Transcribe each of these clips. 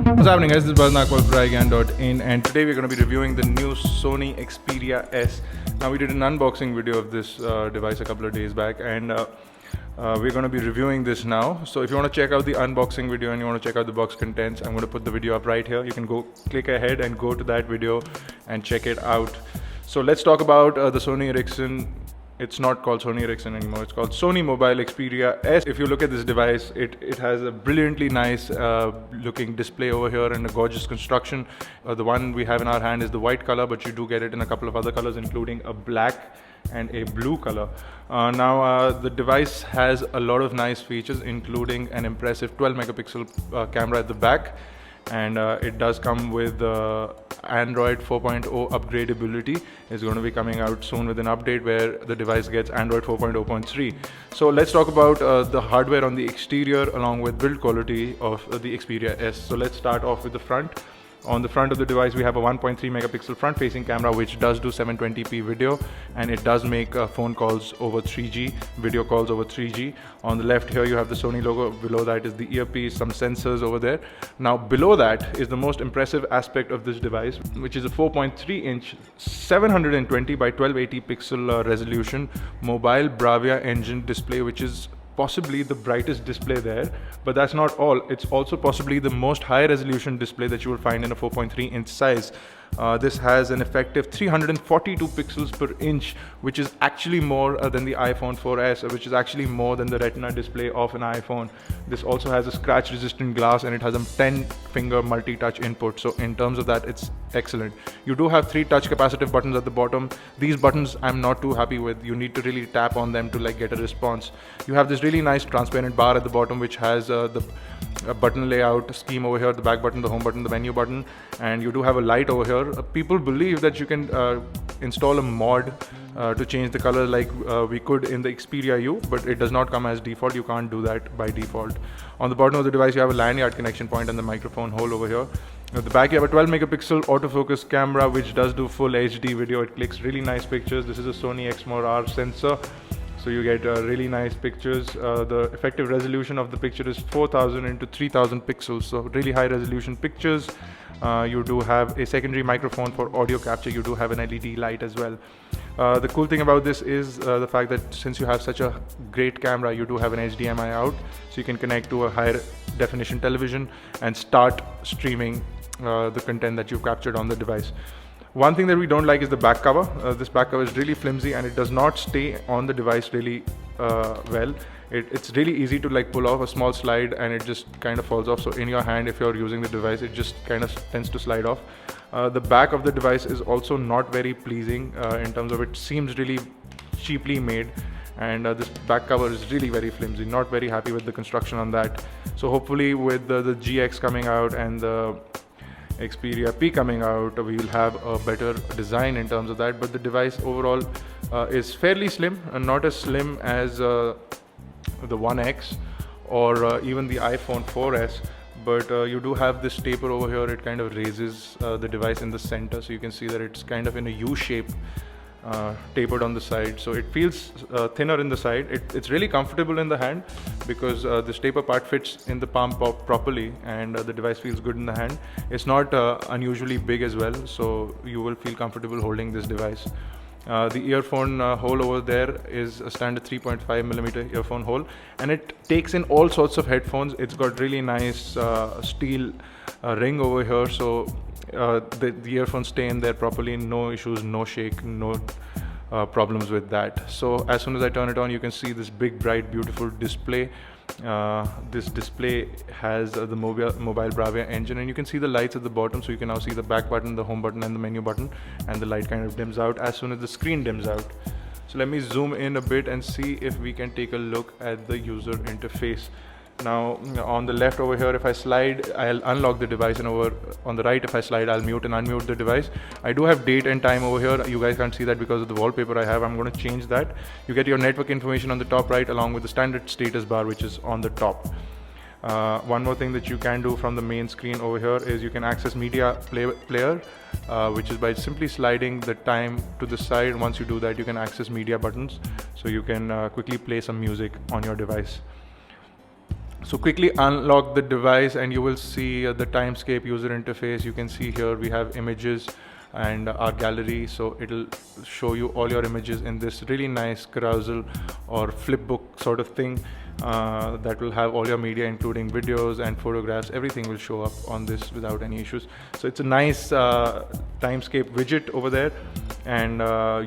What's happening guys, this is Barnakwal for iGyaan.in and today we're going to be reviewing the new Sony Xperia S. Now we did an unboxing video of this device a couple of days back and we're going to be reviewing this now. So if you want to check out the unboxing video and you want to check out the box contents, I'm going to put the video up right here. You can go click ahead and go to that video and check it out. So let's talk about the Sony Ericsson. It's not called Sony Ericsson anymore, it's called Sony Mobile Xperia S. If you look at this device, it has a brilliantly nice looking display over here and a gorgeous construction. The one we have in our hand is the white color, but you do get it in a couple of other colors, including a black and a blue color. Now the device has a lot of nice features, including an impressive 12 megapixel camera at the back, and it does come with Android 4.0 upgradability. Is going to be coming out soon with an update where the device gets Android 4.0.3. So let's talk about the hardware on the exterior along with build quality of the Xperia S. So let's start off with the front. On the front of the device, we have a 1.3 megapixel front-facing camera, which does do 720p video, and it does make phone calls over 3G, video calls over 3G. On the left here, you have the Sony logo. Below that is the earpiece, some sensors over there. Now, below that is the most impressive aspect of this device, which is a 4.3-inch, 720 by 1280 pixel resolution mobile Bravia engine display, which is possibly the brightest display there, but that's not all. It's also possibly the most high resolution display that you will find in a 4.3-inch size. This has an effective 342 pixels per inch, which is actually more than the iPhone 4S, which is actually more than the Retina display of an iPhone. This also has a scratch resistant glass and it has a 10-finger multi-touch input. So in terms of that, it's excellent. You do have 3 touch capacitive buttons at the bottom. These buttons I'm not too happy with. You need to really tap on them to get a response. You have this really nice transparent bar at the bottom, which has the button layout scheme over here, the back button, the home button, the menu button, and you do have a light over here. People believe that you can install a mod to change the color like we could in the Xperia U, but it does not come as default. You can't do that by default. On the bottom of the device, you have a lanyard connection point and the microphone hole over here. At the back, you have a 12 megapixel autofocus camera, which does do full HD video. It clicks really nice pictures. This is a Sony Xperia sensor. So you get really nice pictures. The effective resolution of the picture is 4000 into 3000 pixels, so really high resolution pictures. You do have a secondary microphone for audio capture. You do have an LED light as well. The cool thing about this is the fact that since you have such a great camera, you do have an HDMI out, so you can connect to a higher definition television and start streaming the content that you've captured on the device. One thing that we don't like is the back cover. This back cover is really flimsy and it does not stay on the device really well. It's really easy to pull off a small slide and it just kind of falls off. So in your hand, if you're using the device, it just kind of tends to slide off. The back of the device is also not very pleasing in terms of it seems really cheaply made, and this back cover is really very flimsy. Not very happy with the construction on that. So hopefully with the GX coming out and the Xperia P coming out, we will have a better design in terms of that. But the device overall is fairly slim, and not as slim as the One X or even the iPhone 4S, but you do have this taper over here. It kind of raises the device in the center, so you can see that it's kind of in a U shape, tapered on the side, so it feels thinner in the side. It's really comfortable in the hand because this taper part fits in the palm properly, and the device feels good in the hand. It's not unusually big as well, so you will feel comfortable holding this device. The earphone hole over there is a standard 3.5 millimeter earphone hole, and it takes in all sorts of headphones. It's got really nice steel ring over here, so the earphones stay in there properly. No issues, no shake, no problems with that. So as soon as I turn it on, you can see this big, bright, beautiful display. This display has the mobile Bravia engine, and you can see the lights at the bottom. So you can now see the back button, the home button, and the menu button, and the light kind of dims out as soon as the screen dims out. So let me zoom in a bit and see if we can take a look at the user interface. Now on the left over here, if I slide, I'll unlock the device, and over on the right, if I slide, I'll mute and unmute the device. I do have date and time over here. You guys can't see that because of the wallpaper I have. I'm going to change that. You get your network information on the top right, along with the standard status bar, which is on the top. One more thing that you can do from the main screen over here is you can access media player, which is by simply sliding the time to the side. Once you do that, you can access media buttons, so you can quickly play some music on your device. So quickly unlock the device and you will see the Timescape user interface. You can see here we have images and our gallery, so it'll show you all your images in this really nice carousel or flipbook sort of thing that will have all your media, including videos and photographs. Everything will show up on this without any issues. So it's a nice Timescape widget over there, and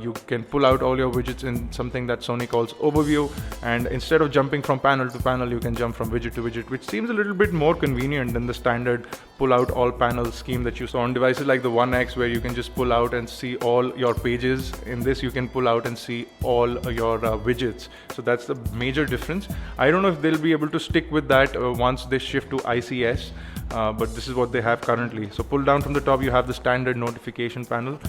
you can pull out all your widgets in something that Sony calls overview, and instead of jumping from panel to panel, you can jump from widget to widget, which seems a little bit more convenient than the standard pull out all panel scheme that you saw on devices like the One X, where you can just pull out and see all your pages. In this, you can pull out and see all your widgets. So that's the major difference. I don't know if they'll be able to stick with that once they shift to ICS, but this is what they have currently. So pull down from the top, you have the standard notification panel.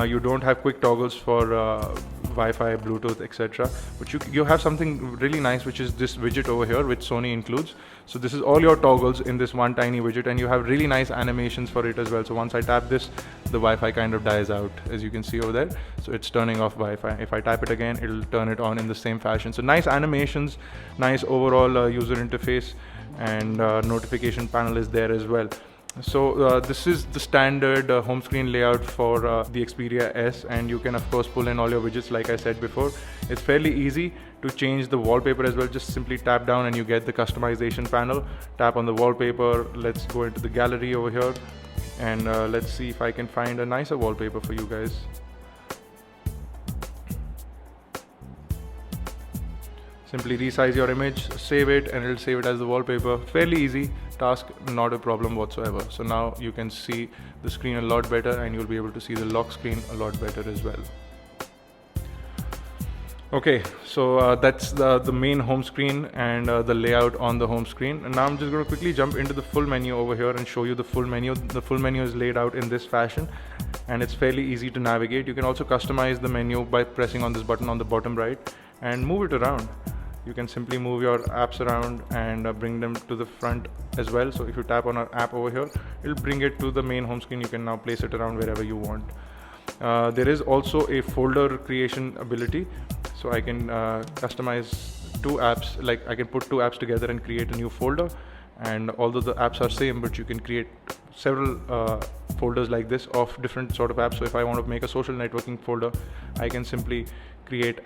You don't have quick toggles for Wi-Fi, Bluetooth, etc. But you have something really nice, which is this widget over here, which Sony includes. So this is all your toggles in this one tiny widget, and you have really nice animations for it as well. So once I tap this, the Wi-Fi kind of dies out, as you can see over there. So it's turning off Wi-Fi. If I tap it again, it'll turn it on in the same fashion. So nice animations, nice overall user interface, and notification panel is there as well. So this is the standard home screen layout for the Xperia S, and you can of course pull in all your widgets like I said before. It's fairly easy to change the wallpaper as well. Just simply tap down and you get the customization panel. Tap on the wallpaper. Let's go into the gallery over here, and let's see if I can find a nicer wallpaper for you guys. Simply resize your image, save it, and it'll save it as the wallpaper. Fairly easy task, not a problem whatsoever. So now you can see the screen a lot better, and you'll be able to see the lock screen a lot better as well. Okay, so that's the main home screen and the layout on the home screen. And now I'm just going to quickly jump into the full menu over here and show you the full menu. The full menu is laid out in this fashion, and it's fairly easy to navigate. You can also customize the menu by pressing on this button on the bottom right and move it around. You can simply move your apps around and bring them to the front as well. So if you tap on an app over here, it'll bring it to the main home screen. You can now place it around wherever you want. There is also a folder creation ability, so I can customize two apps. Like I can put two apps together and create a new folder, and although the apps are same, but you can create several folders like this of different sort of apps. So if I want to make a social networking folder, I can simply create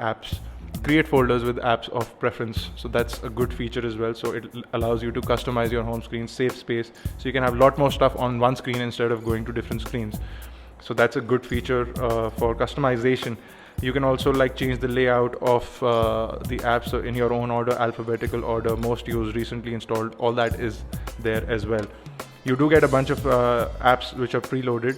folders with apps of preference. So that's a good feature as well. So it allows you to customize your home screen, save space, so you can have a lot more stuff on one screen instead of going to different screens. So that's a good feature for customization. You can also like change the layout of the apps, so in your own order, alphabetical order, most used, recently installed, all that is there as well. You do get a bunch of apps which are preloaded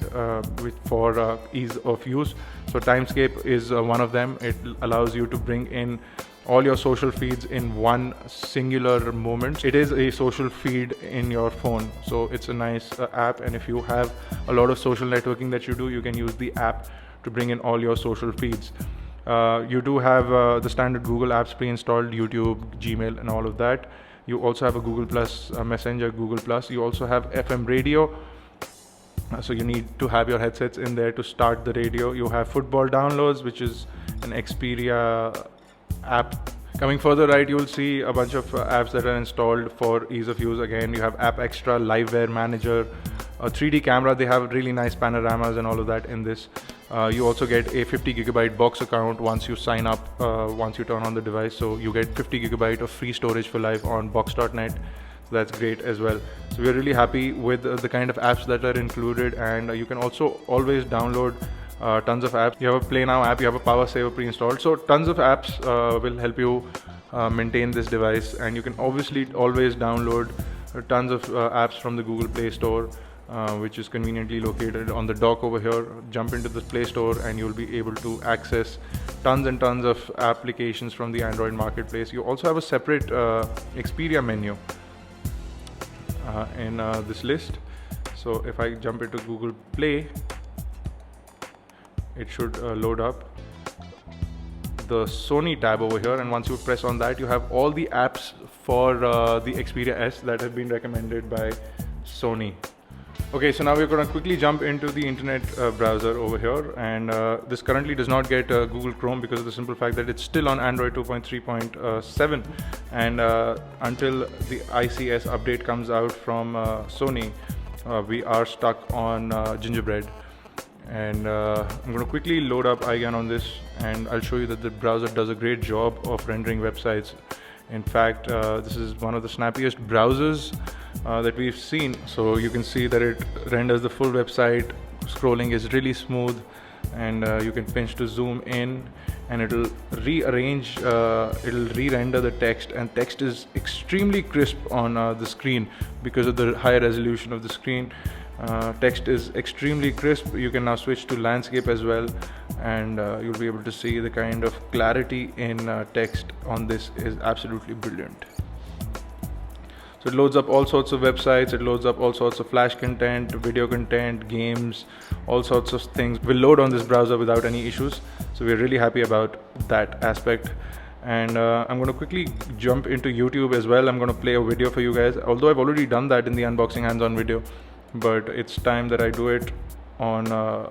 for ease of use. So Timescape is one of them. It allows you to bring in all your social feeds in one singular moment. It is a social feed in your phone, so it's a nice app. And if you have a lot of social networking that you do, you can use the app to bring in all your social feeds. You do have the standard Google apps pre-installed, YouTube, Gmail, and all of that. You also have a Google Plus Messenger, Google Plus. You also have FM radio. So you need to have your headsets in there to start the radio. You have football downloads, which is an Xperia app. Coming further right, you will see a bunch of apps that are installed for ease of use. Again, you have App Extra, Liveware Manager, a 3D camera. They have really nice panoramas and all of that in this. You also get a 50 gigabyte box account once you sign up, once you turn on the device. So you get 50 gigabyte of free storage for life on box.net. So that's great as well. So we're really happy with the kind of apps that are included, and you can also always download tons of apps. You have a Play Now app, you have a Power Saver pre-installed. So tons of apps will help you maintain this device, and you can obviously always download tons of apps from the Google Play Store, which is conveniently located on the dock over here. Jump into the Play Store and you'll be able to access tons and tons of applications from the Android marketplace. You also have a separate Xperia menu in this list. So if I jump into Google Play, it should load up the Sony tab over here, and once you press on that, you have all the apps for the Xperia S that have been recommended by Sony. Okay, so now we're going to quickly jump into the internet browser over here, and this currently does not get Google Chrome because of the simple fact that it's still on Android 2.3.7, and until the ICS update comes out from Sony, we are stuck on Gingerbread. And I'm going to quickly load up iGyaan on this, and I'll show you that the browser does a great job of rendering websites. In fact, this is one of the snappiest browsers that we've seen. So you can see that it renders the full website. Scrolling is really smooth, and you can pinch to zoom in, and it'll rearrange, it'll re-render the text, and text is extremely crisp on the screen because of the high resolution of the screen. Text is extremely crisp. You can now switch to landscape as well, and you'll be able to see the kind of clarity in text on this is absolutely brilliant. So it loads up all sorts of websites, it loads up all sorts of flash content, video content, games, all sorts of things will load on this browser without any issues. So we're really happy about that aspect. And I'm going to quickly jump into YouTube as well. I'm going to play a video for you guys, although I've already done that in the unboxing hands-on video, but it's time that I do it on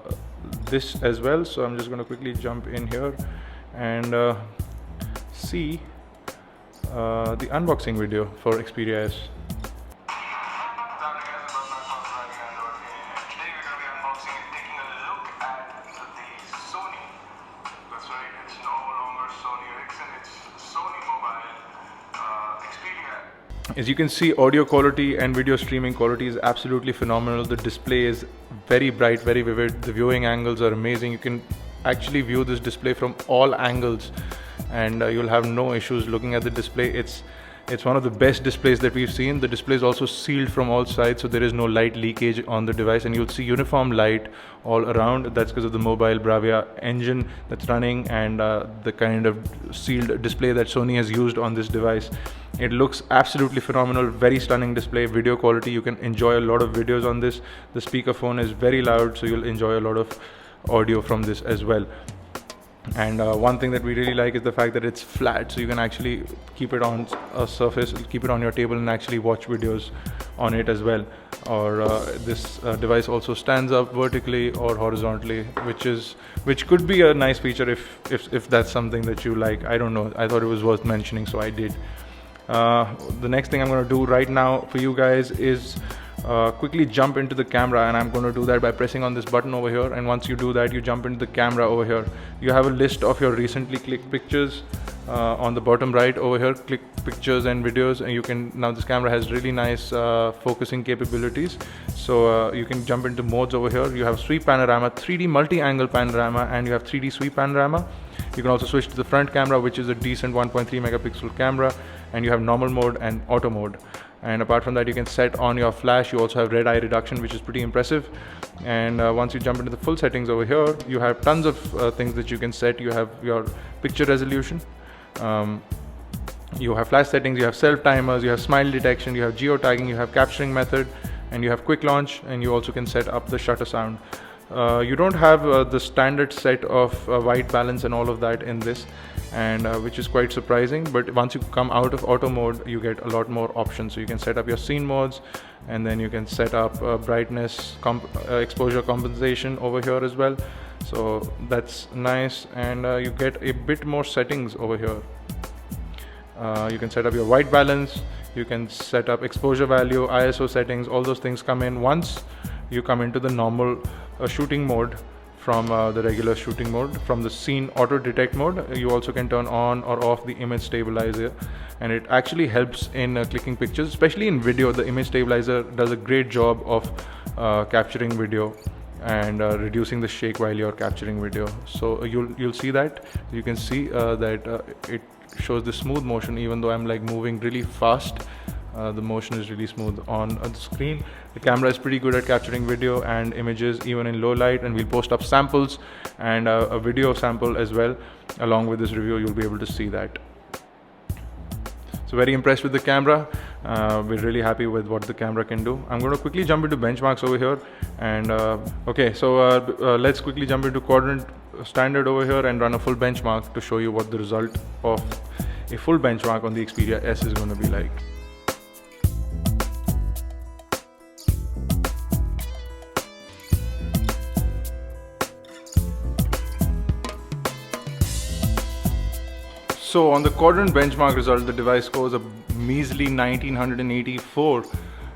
this as well. So I'm just going to quickly jump in here and see the unboxing video for Xperia S. As you can see, audio quality and video streaming quality is absolutely phenomenal. The display is very bright, very vivid. The viewing angles are amazing. You can actually view this display from all angles, and you'll have no issues looking at the display. It's one of the best displays that we've seen. The display is also sealed from all sides, so there is no light leakage on the device, and you'll see uniform light all around. That's because of the mobile Bravia engine that's running, and the kind of sealed display that Sony has used on this device. It looks absolutely phenomenal, very stunning display. Video quality, you can enjoy a lot of videos on this. The speakerphone is very loud, so you'll enjoy a lot of audio from this as well. And one thing that we really like is the fact that it's flat, so you can actually keep it on a surface, keep it on your table and actually watch videos on it as well. Or this device also stands up vertically or horizontally, which could be a nice feature if that's something that you like. I don't know, I thought it was worth mentioning, so I did. The next thing I'm going to do right now for you guys is quickly jump into the camera, and I'm going to do that by pressing on this button over here. And once you do that, you jump into the camera over here. You have a list of your recently clicked pictures on the bottom right over here. Click pictures and videos, and you can now, this camera has really nice focusing capabilities, so you can jump into modes over here. You have sweep panorama, 3D multi-angle panorama, and you have 3D sweep panorama. You can also switch to the front camera, which is a decent 1.3 megapixel camera, and you have normal mode and auto mode. And apart from that, you can set on your flash. You also have red eye reduction, which is pretty impressive. And once you jump into the full settings over here, you have tons of things that you can set. You have your picture resolution, you have flash settings, you have self timers, you have smile detection, you have geotagging, you have capturing method, and you have quick launch, and you also can set up the shutter sound. You don't have the standard set of white balance and all of that in this, and which is quite surprising. But once you come out of auto mode, you get a lot more options. So you can set up your scene modes, and then you can set up brightness, exposure compensation over here as well. So that's nice, and you get a bit more settings over here. You can set up your white balance, you can set up exposure value, ISO settings. All those things come in once you come into the normal shooting mode from the regular shooting mode. From the scene auto detect mode, you also can turn on or off the image stabilizer, and it actually helps in clicking pictures, especially in video. The image stabilizer does a great job of capturing video and reducing the shake while you're capturing video. So you'll see that. You can see that it shows the smooth motion. Even though I'm like moving really fast, the motion is really smooth on the screen. The camera is pretty good at capturing video and images even in low light, and we'll post up samples and a video sample as well along with this review. You'll be able to see that. So very impressed with the camera. We're really happy with what the camera can do. I'm going to quickly jump into benchmarks over here, and okay, so let's quickly jump into quadrant standard over here and run a full benchmark to show you what the result of a full benchmark on the Xperia S is going to be like. So on the quadrant benchmark result, the device scores a measly 1984.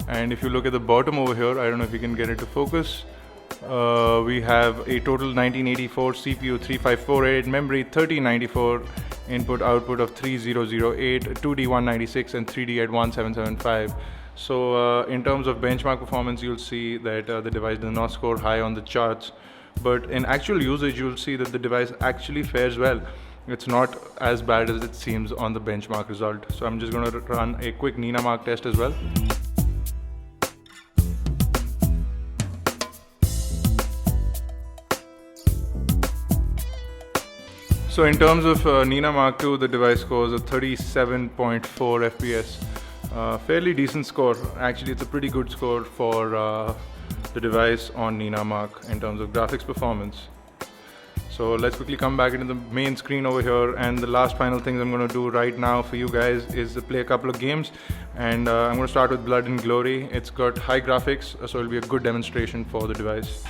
And if you look at the bottom over here, I don't know if you can get it to focus. We have a total 1984 CPU 3548, memory 3094, input output of 3008, 2D 196 and 3D at 1775. So in terms of benchmark performance, you'll see that the device does not score high on the charts, but in actual usage you'll see that the device actually fares well. It's not as bad as it seems on the benchmark result. So I'm just going to run a quick Nina mark test as well. So in terms of Nina Mark II, the device scores a 37.4 FPS. Fairly decent score. Actually, it's a pretty good score for the device on Nina Mark in terms of graphics performance. So let's quickly come back into the main screen over here, and the last final things I'm going to do right now for you guys is to play a couple of games, and I'm going to start with Blood and Glory. It's got high graphics, so it'll be a good demonstration for the device.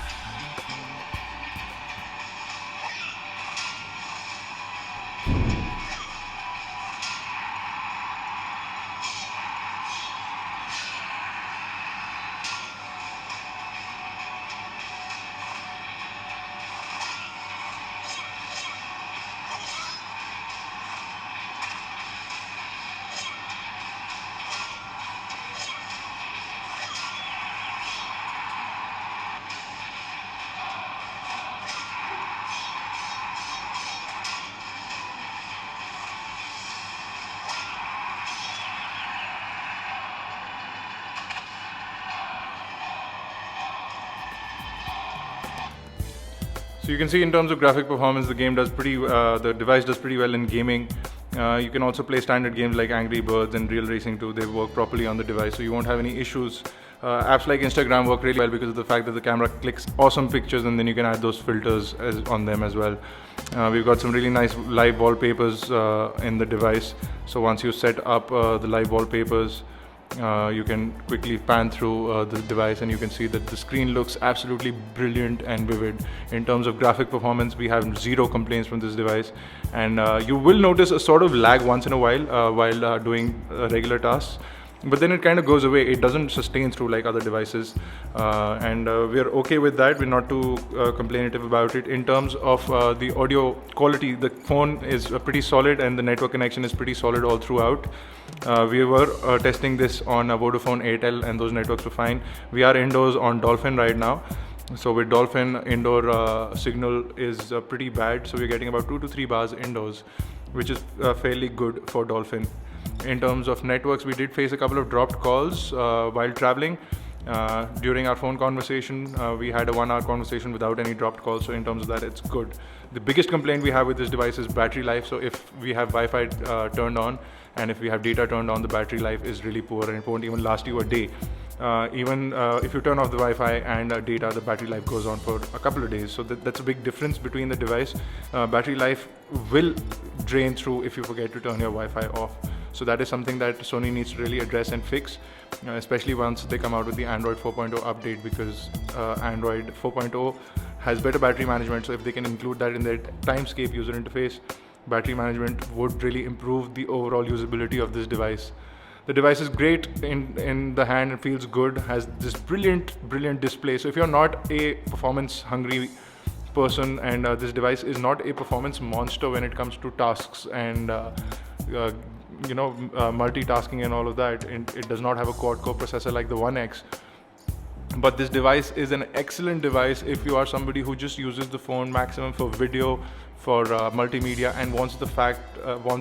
So you can see in terms of graphic performance, the device does pretty well in gaming. You can also play standard games like Angry Birds and Real Racing 2. They work properly on the device, so you won't have any issues. Apps like Instagram work really well because of the fact that the camera clicks awesome pictures, and then you can add those filters on them as well. We've got some really nice live wallpapers in the device. So once you set up the live wallpapers, you can quickly pan through the device, and you can see that the screen looks absolutely brilliant and vivid. In terms of graphic performance, we have zero complaints from this device, and you will notice a sort of lag once in a while doing regular tasks, but then it kind of goes away. It doesn't sustain through like other devices, and we're okay with that. We're not too complainative about it. In terms of the audio quality, the phone is pretty solid, and the network connection is pretty solid all throughout. We were testing this on Vodafone, Airtel, and those networks were fine. We are indoors on Dolphin right now. So with Dolphin, indoor signal is pretty bad. So we're getting about 2 to 3 bars indoors, which is fairly good for Dolphin. In terms of networks, we did face a couple of dropped calls while traveling. During our phone conversation, we had a 1-hour conversation without any dropped calls. So in terms of that, it's good. The biggest complaint we have with this device is battery life. So if we have Wi-Fi turned on, and if we have data turned on, the battery life is really poor, and it won't even last you a day. Even if you turn off the Wi-Fi and data, the battery life goes on for a couple of days. So that's a big difference between the device. Battery life will drain through if you forget to turn your Wi-Fi off. So that is something that Sony needs to really address and fix, especially once they come out with the Android 4.0 update, because Android 4.0 has better battery management. So if they can include that in their Timescape user interface, battery management would really improve the overall usability of this device. The device is great in the hand, it feels good, has this brilliant display. So if you're not a performance hungry person, and this device is not a performance monster when it comes to tasks and multitasking and all of that, it does not have a quad-core processor like the One X. But this device is an excellent device if you are somebody who just uses the phone maximum for video, for multimedia, and wants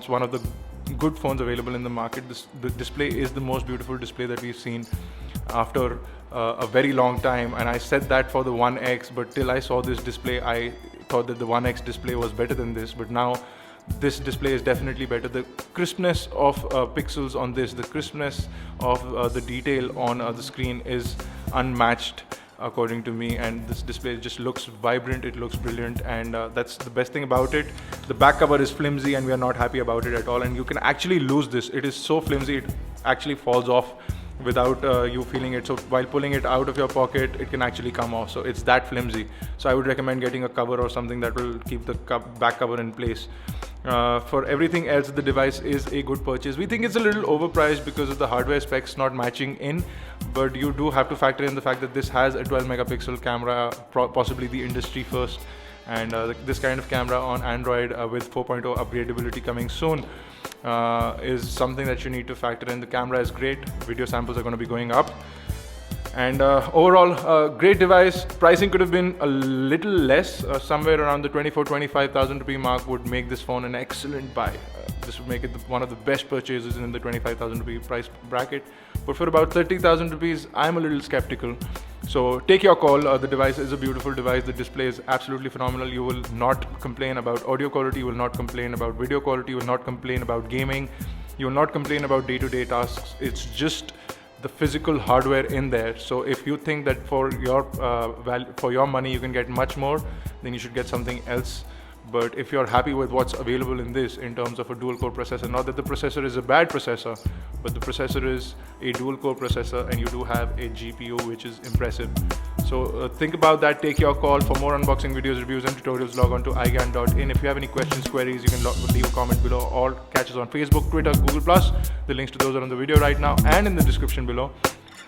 one of the good phones available in the market. The display is the most beautiful display that we've seen after a very long time, and I said that for the One X, but till I saw this display, I thought that the One X display was better than this, but now this display is definitely better. The crispness of pixels on this, the crispness of the detail on the screen is unmatched according to me, and this display just looks vibrant, it looks brilliant, and that's the best thing about it. The back cover is flimsy and we are not happy about it at all, and you can actually lose this. It is so flimsy, it actually falls off without you feeling it. So while pulling it out of your pocket, it can actually come off. So it's that flimsy. So I would recommend getting a cover or something that will keep the back cover in place. For everything else, the device is a good purchase. We think it's a little overpriced because of the hardware specs not matching in, but you do have to factor in the fact that this has a 12 megapixel camera, possibly the industry first, and this kind of camera on Android with 4.0 upgradability coming soon is something that you need to factor in. The camera is great, video samples are going to be going up, and overall great device. Pricing could have been a little less, somewhere around the 24,000-25,000 rupee mark would make this phone an excellent buy. This would make it one of the best purchases in the 25,000 rupee price bracket, but for about 30,000 rupees I'm a little skeptical. So take your call. The device is a beautiful device. The display is absolutely phenomenal. You will not complain about audio quality, you will not complain about video quality, you will not complain about gaming, you will not complain about day-to-day tasks. It's just the physical hardware in there. So if you think that for your money you can get much more, then you should get something else. But if you're happy with what's available in this in terms of a dual core processor, not that the processor is a bad processor, but the processor is a dual core processor and you do have a GPU which is impressive. So think about that, take your call. For more unboxing videos, reviews and tutorials, log on to iGyaan.in. If you have any questions, queries, you can leave a comment below or catch us on Facebook, Twitter, Google+. The links to those are on the video right now and in the description below.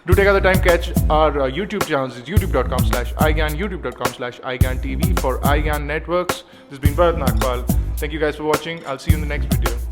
Do take out the time, catch our YouTube channels. It's youtube.com/iGyaan, youtube.com/iGyaan TV for iGyaan Networks. This has been Bharat Nagpal. Thank you guys for watching. I'll see you in the next video.